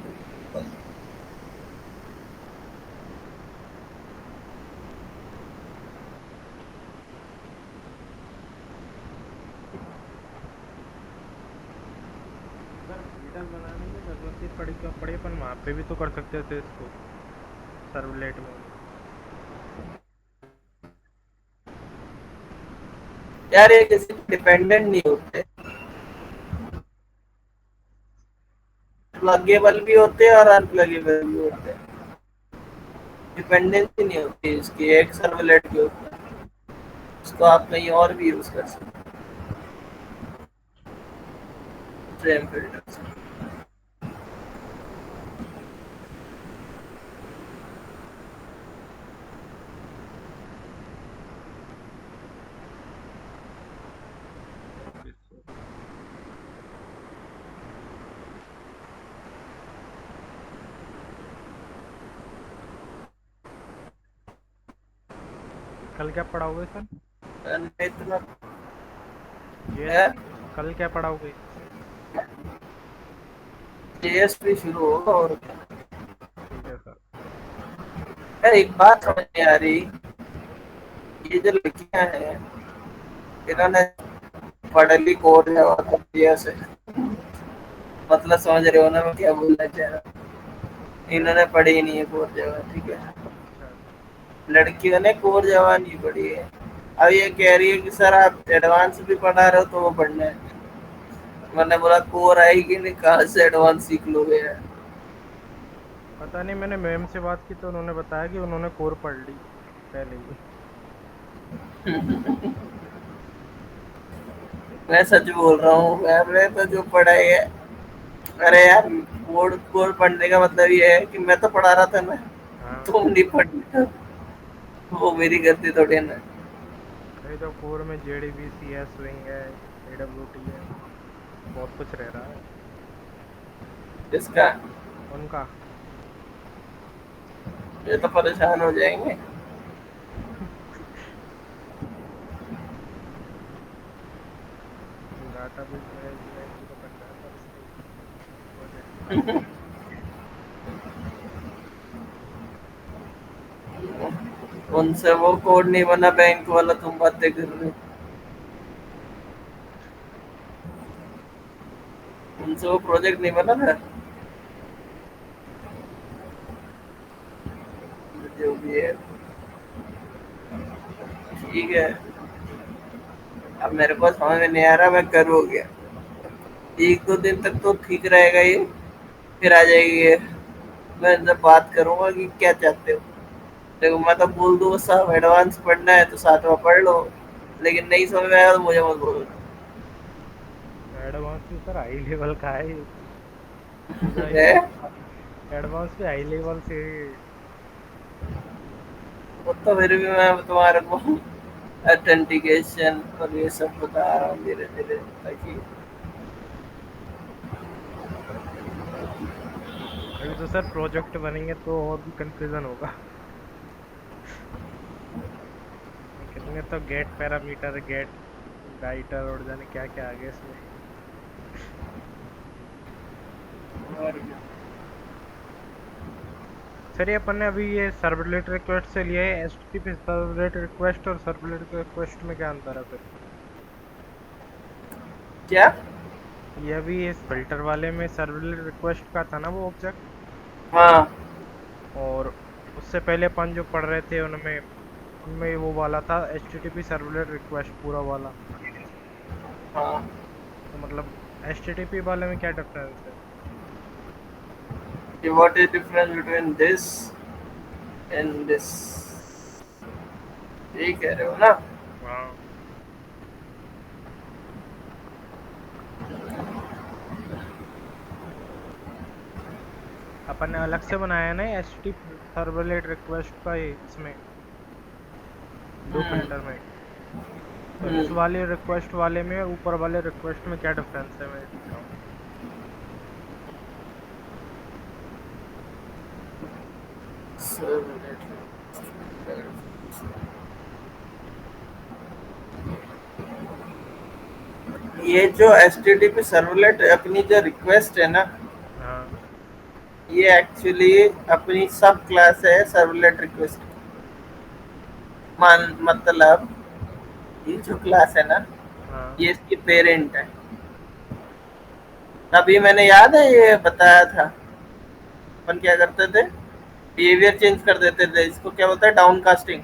सर फीडर बनाने की जरूरत ही पड़ी क्यों पड़ी, अपन वहाँ पे भी तो कर सकते थे इसको सर्वलेट में ही। यार ये किसी डिपेंडेंट नहीं होते, प्लगेबल भी होते हैं और अनप्लगेबल भी होते हैं। डिपेंडेंसी नहीं होती इसकी एक सर्वलेट के ऊपर, उसको आप कहीं और भी यूज कर सकते हैं सेम फिल्टर से। Okay sir. कल क्या पढ़ाओगे सर? इतना ये है, कल क्या पढ़ाओगे? जेएस भी शुरू होगा और क्या। ठीक है सर। यार एक बात समझ नहीं आ रही, ये जो लड़कियां हैं हाँ। इन्होंने पढ़ ली कोड है और जेएस है, मतलब समझ रहे हो ना मैं क्या बोलना चाह रहा हूँ। क्या? इन्होंने पढ़ी ही नहीं है कोर जावा, ठीक है। अच्छा अच्छा। लड़कियों ने कोर जावा नहीं पढ़ी है। अब ये कह रही है कि सर आप एडवांस भी पढ़ा रहे हो तो वो पढ़ना है। मैंने बोला कोर आएगी नहीं, कहाँ से एडवांस सीख लोगे यार। पता नहीं, मैंने मैम से बात की तो उन्होंने बताया कि उन्होंने कोर पढ़ ली पहले ही। मैं सच बोल रहा हूँ, मैंने तो जो पढ़ाई है, अरे यार कोड कोड पढ़ने का मतलब ये है कि मैं तो पढ़ा रहा था ना, हाँ। तुम नहीं पढ़ना, वो मेरी गलती थोड़ी है ना। अरे तो कोर में जेडीबीसी है, स्विंग है, एडब्ल्यूटी है, बहुत कुछ रह रहा है इसका उनका। ये तो परेशान हो जाएंगे। डाटाबेस मैनेजमेंट भी तो करना है सर इसके प्रोजेक्ट में। उनसे वो कोड नहीं बना बैंक वाला, तुम बातें कर रहे हो। उनसे वो प्रोजेक्ट नहीं बना था, जो भी है ठीक है। अब मेरे को समझ में नहीं आ रहा मैं करूँ क्या। एक दो दिन तक तो ठीक रहेगा ये, फिर आ जाएगी ये। मैं इनसे बात करूंगा कि क्या चाहते हो। देखो मैं तो बोल दूँ साहब एडवांस पढ़ना है तो साथ में पढ़ लो, लेकिन नहीं समझ में आया तो मुझे मत बोलो। एडवांस भी सर हाई लेवल का है ये, पूरा ही। है एडवांस भी हाई लेवल से। वो तो फिर भी मैं तुम्हारे को ऑथेंटिकेशन और ये सब बता रहा हूँ धीरे धीरे, ताकि अभी तो सर प्रोजेक्ट बनेंगे तो और भी कंफ्यूजन होगा। कितने तो गेट पैरामीटर, गेट राइटर और जाने क्या क्या आ गया इसमें। और फिर ये अपन ने अभी ये सर्वलेट रिक्वेस्ट से लिया है एचटीटीपी सर्वलेट रिक्वेस्ट, और सर्वलेट रिक्वेस्ट में क्या अंतर है फिर? क्या? ये अभी इस फिल्टर वाले में सर्वलेट रिक्वेस्ट का था ना वो ऑब्जेक्ट, हाँ और उससे पहले अपन जो पढ़ रहे थे उनमें उनमें वो वाला था एचटीटीपी सर्वलेट रिक्वेस्ट पूरा वाला। हाँ। तो मतलब एचटीटीपी वाले में क्या डिफरेंस है? What is difference between this and this, यही कह रहे हो ना? हाँ। अपन ने अलग से बनाया ना एचटीटीपी सर्वलेट रिक्वेस्ट का ये इसमें दो हम्म। फिल्टर में। तो इस हम्म। वाले रिक्वेस्ट वाले में और ऊपर वाले रिक्वेस्ट में क्या डिफरेंस है, मैं पूछ रहा हूँ। ये जो HTTP सर्वलेट अपनी जो रिक्वेस्ट है ना, हाँ। ये एक्चुअली अपनी सब क्लास है सर्वलेट रिक्वेस्ट। मान मतलब ये जो क्लास है ना, हाँ। ये इसकी पेरेंट है। अभी मैंने याद है ये बताया था, अपन क्या करते थे, बिहेवियर चेंज कर देते थे, इसको क्या बोलते हैं, डाउन कास्टिंग।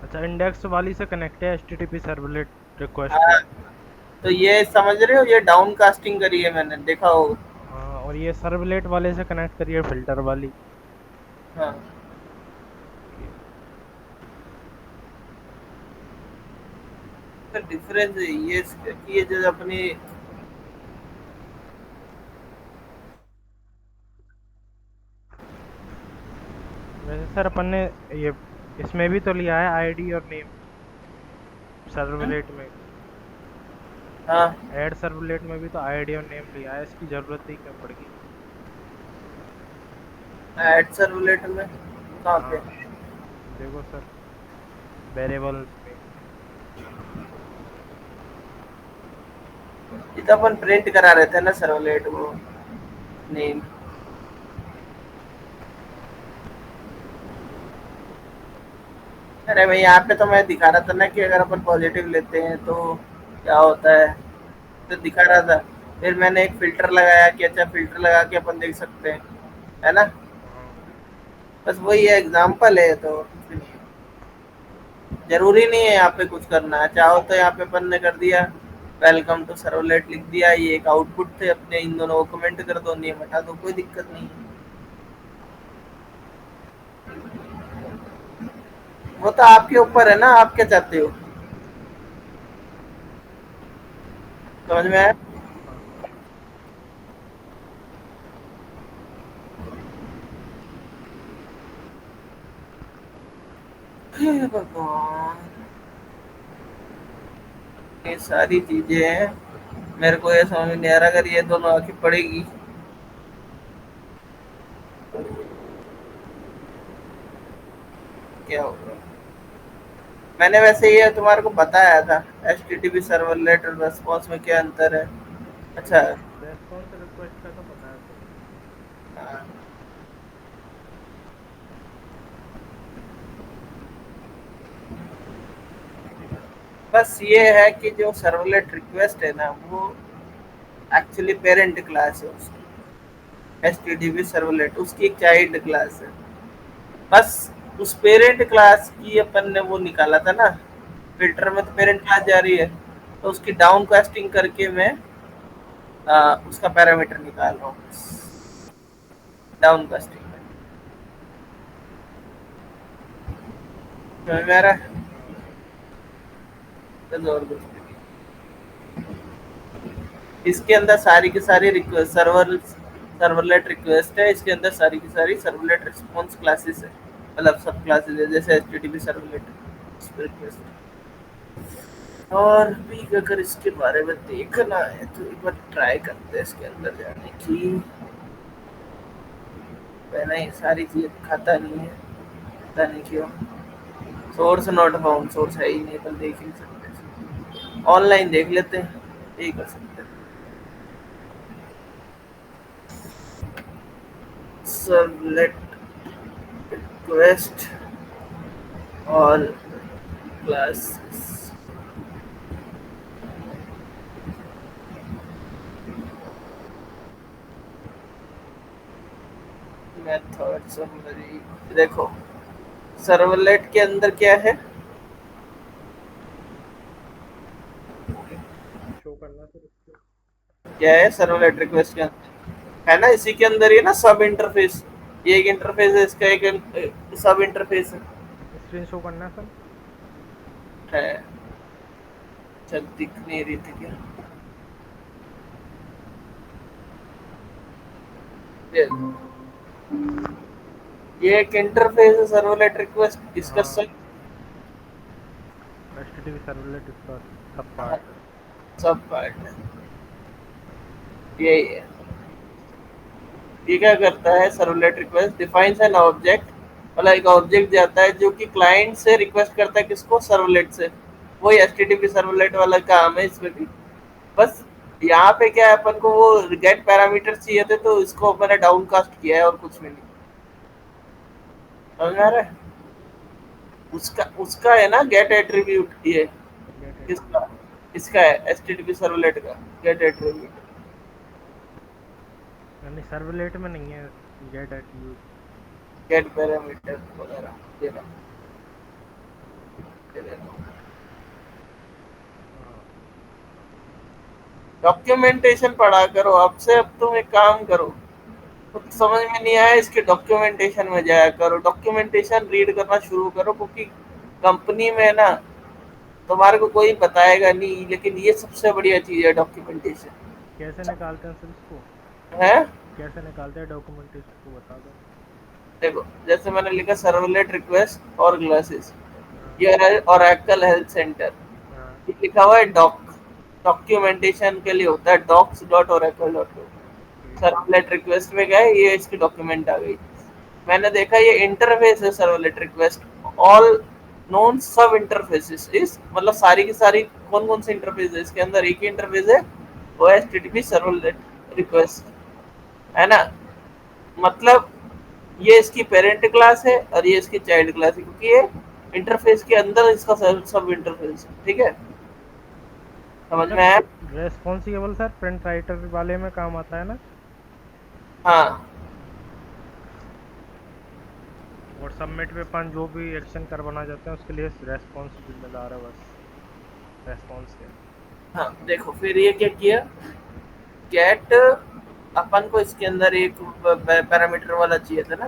अच्छा, इंडेक्स वाली से कनेक्ट है एचटीटीपी सर्वलेट रिक्वेस्ट हाँ, तो। तो ये समझ रहे हो, ये डाउन कास्टिंग करी है मैंने, देखा हो? हाँ, और ये सर्वलेट वाले से कनेक्ट करिए फिल्टर वाली। हाँ। ओके। तो डिफरेंस ये कि ये जो अपनी, वैसे सर अपन ने ये इसमें भी तो लिया है आईडी और नेम सर्वलेट में। हाँ, ऐड सर्वलेट में भी तो आईडी और नेम लिया है, इसकी जरूरत ही क्यों पड़ गई? एड सर्वलेट में कहाँ पे? हाँ, देखो सर, वेरिएबल में। ये तो अपन प्रिंट करा रहे थे ना सर्वलेट वो नेम। अरे भाई, यहाँ पे तो मैं दिखा रहा था ना कि अगर अपन पॉजिटिव लेते हैं तो क्या होता है, तो दिखा रहा था। फिर मैंने एक फिल्टर लगाया कि अच्छा फिल्टर लगा के अपन देख सकते हैं, है ना? हाँ। बस वही है, एग्जाम्पल है, तो कुछ भी नहीं है। जरूरी नहीं है यहाँ पे कुछ करना है, चाहो तो यहाँ पे अपन ने कर दिया वेलकम टू सर्वलेट लिख दिया, ये एक आउटपुट थे अपने, इन दोनों को कमेंट कर दो, नेम हटा दो, कोई दिक्कत नहीं है। वो तो आपके ऊपर है ना, आप क्या चाहते हो, समझ में आया? हाँ। हे भगवान, ये सारी चीजें हैं, मेरे को ये समझ में नहीं आ रहा, अगर ये दोनों आके पड़ेगी क्या होगा। मैंने वैसे ये तुम्हारे को बताया था, H T T P servlet और रेस्पॉन्स में क्या अंतर है। अच्छा। रेस्पॉन्स रिक्वेस्ट का तो पता है सर। हाँ, बस ये है कि जो सर्वलेट रिक्वेस्ट है ना, वो एक्चुअली पेरेंट क्लास है उसकी, H T T P servlet उसकी एक चाइल्ड क्लास है। बस उस पेरेंट क्लास की अपन ने वो निकाला था ना, फिल्टर में तो पेरेंट क्लास जा रही है, तो उसकी डाउन कास्टिंग करके मैं उसका पैरामीटर निकाल रहा हूँ, डाउन कास्टिंग में। समझ में आ रहा है? हाँ। बस और कुछ नहीं। इसके अंदर सारी की सारी सर्वलेट रिक्वेस्ट है, इसके अंदर सारी की सारी सर्वलेट रिस्पॉन्स क्लासेस है, मतलब सब क्लासेस है, जैसे H T T P servlet request. और भी अगर इसके बारे में देखना है तो एक बार ट्राई करते हैं इसके अंदर जाने की। पहले ये सारी चीजें दिखाता नहीं है, पता नहीं क्यों। सोर्स नॉट फाउंड, सोर्स है ही नहीं, पर देख ही नहीं सकते, ऑनलाइन देख लेते हैं, यही कर सकते हैं। Servlet request all classes method summary. देखो सर्वलेट के अंदर क्या है, शो करना सर इसको। क्या है सर्वलेट रिक्वेस्ट के अंदर, है ना, इसी के अंदर ही ना सब इंटरफेस। ये एक इंटरफेस है, इसका एक सब इंटरफेस स्क्रीन शो करना है सर। है। चल दिख नहीं रही थी क्या, ये ये एक इंटरफेस है सर्वलेट रिक्वेस्ट, इसका हाँ, सब HTTP सर्वलेट इसका सब पार्ट है। सब पार्ट है, यही है। ये क्या करता है, servlet request defines an object, मतलब एक ऑब्जेक्ट जाता है जो कि क्लाइंट से रिक्वेस्ट करता है, किसको, सर्वलेट से। वही एचटीटीपी सर्वलेट वाला काम है इसमें भी। बस यहाँ पे क्या है, अपन को वो गेट पैरामीटर चाहिए थे, तो इसको मैंने डाउनकास्ट किया है और कुछ भी नहीं। समझ में आ रहा है, उसका उसका है ना गेट एट्रीब्यूट, ये गेट किसका, एट्रीब्यूट। इसका है एचटीटीपी सर्वलेट का गेट एट्रीब्यूट। यानी सर्वलेट में नहीं है गेट एट्रीब्यूट। गेट पैरामीटर वगैरह देना देना। हाँ। डॉक्यूमेंटेशन पढ़ा करो अब से, अब तुम एक काम करो, कुछ समझ में नहीं आया इसके डॉक्यूमेंटेशन में जाया करो, डॉक्यूमेंटेशन रीड करना शुरू करो, क्योंकि कंपनी में ना तुम्हारे को कोई बताएगा नहीं, लेकिन ये सबसे बढ़िया चीज है डॉक्यूमेंटेशन। कैसे निकालते हैं सर इसको? है, कैसे निकालते हैं डॉक्यूमेंटेशन को बता दो। देखो जैसे मैंने लिखा सर्वलेट रिक्वेस्ट और क्लासेस, हाँ। ये है ओरेकल हेल्थ सेंटर, हाँ। ये लिखा हुआ है डॉक, डॉक्यूमेंटेशन के लिए होता है डॉक्स डॉट ओरेकल डॉट। ठीक है। सर्वलेट रिक्वेस्ट में गए, ये इसकी डॉक्यूमेंट आ गई। मैंने देखा ये इंटरफेस है सर्वलेट रिक्वेस्ट, ऑल नोन सब इंटरफेसेस इस, मतलब सारी की सारी कौन कौन से इंटरफेस है इसके अंदर, एक ही इंटरफेस है, वो है एचटीटीपी सर्वलेट रिक्वेस्ट, है ना। मतलब ये इसकी पेरेंट क्लास है और ये इसकी चाइल्ड क्लास है, क्योंकि ये इंटरफेस के अंदर इसका सब सब इंटरफेस है, ठीक है, समझ में सर आया। रेस्पॉन्सिबल सर प्रिंट राइटर वाले में काम आता है ना? हाँ और सबमिट पे अपन जो भी एक्शन करवाना चाहते हैं उसके लिए रेस्पॉन्स जिम्मेदार है बस, रेस्पॉन्स के। हाँ, देखो फिर ये क्या किया, गेट, अपन को इसके अंदर एक पैरामीटर वाला चाहिए था ना,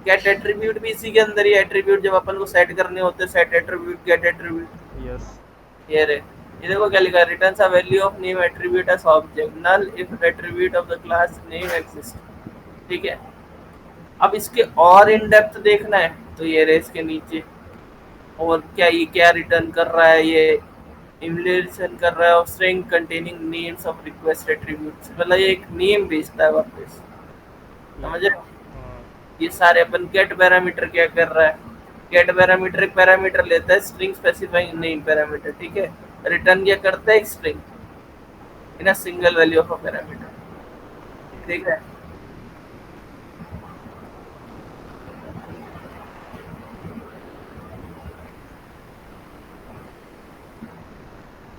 गेट एट्रीब्यूट भी इसी के अंदर ही, एट्रीब्यूट जब अपन को सेट करने होते हैं, set attribute get attribute. Yes. ये रे, ये देखो क्या लिखा है, returns a value of name attribute as object null if attribute of the class name exist, ठीक है। अब इसके और इन डेप्थ देखना है तो ये रे इसके नीचे, और क्या ये क्या रिटर्न कर रहा है, ये इम्प्लीमेंटेशन कर रहा है of string containing names of request attributes, मतलब ये एक नेम भेजता है वापस, ठीक समझ है। रहे हो। हाँ। ये सारे अपन गेट पैरामीटर क्या कर रहा है, गेट पैरामीटर एक पैरामीटर लेता है स्ट्रिंग स्पेसिफाइंग नेम पैरामीटर, ठीक है, रिटर्न क्या करता है, एक string in a single value of a parameter, ठीक ठीक है। है।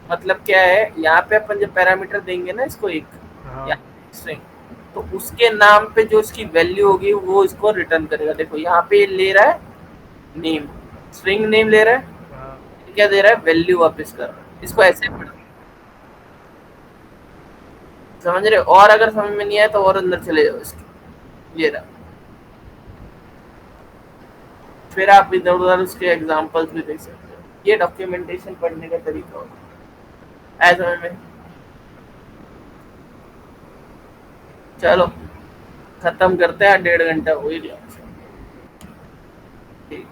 मतलब क्या है, यहाँ पे अपन जब पैरामीटर देंगे ना इसको एक, या हाँ। स्ट्रिंग, तो उसके नाम पे जो इसकी वैल्यू होगी वो इसको रिटर्न करेगा। देखो यहाँ पे ये ले रहा है नेम, स्ट्रिंग नेम ले रहा है, हाँ। ये क्या दे रहा है, वैल्यू वापस कर रहा है, इसको ऐसे हाँ। पढ़, समझ रहे हो। और अगर समझ में नहीं आया तो और अंदर चले जाओ इसके, ये रहा, फिर आप इधर उधर उसके एग्जांपल्स भी देख सकते हो। ये डॉक्यूमेंटेशन पढ़ने का तरीका होता है, ऐसा समझ में। चलो खत्म करते हैं, 1.5 घंटा हो ही गया। ठीक।